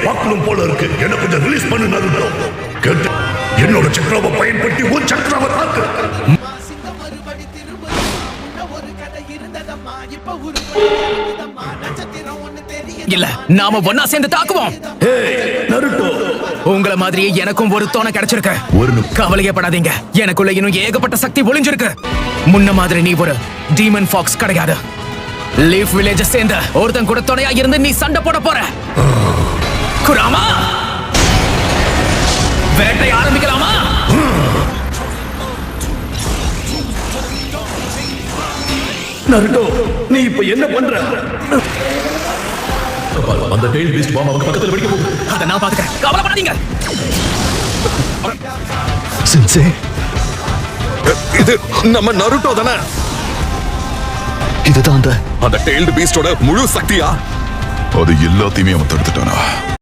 பார்க்கணும் போல இருக்கு. எனக்கு கொஞ்சம் ரிலீஸ் பண்ணு நருட்டோ. கேட்டு என்னோட சக்கராவை பயன்படுத்தி உன் சக்கராவை தாக்கு. இல்ல, நாம ஒன்னா சேர்ந்து தாக்குவோம். நருட்டோ, உங்களை மாதிரியே எனக்கும் ஒரு தோணை கிடைச்சிருக்கு. கவலையப்படாதீங்க, எனக்குள்ள இன்னும் ஏகப்பட்ட சக்தி ஒளிஞ்சிருக்கு. முன்ன மாதிரி நீ ஒரு டீமன் ஃபாக்ஸ் கிடையாது. லீஃப் வில்லேஜ் சேர்ந்த ஒருத்தன் கூட துணையா இருந்து நீ சண்டை போட போற. குராமா, வேட்டை ஆரம்பிக்கலாமா? நருட்டோ, நீ இப்ப என்ன பண்ற? அந்த டெயில் பீஸ்ட் பாம் அவங்க பக்கத்துல வெடிக்க போகுது. அத நான் பாத்துக்கிறேன், கவலைப்படாதீங்க. சென்சே, இது நம்ம நருட்டோ தானே? இதுதான் அந்த டெயில்டு பீஸ்டோட முழு சக்தியா? அது எல்லாத்தையுமே அவன் தடுத்துட்டானா?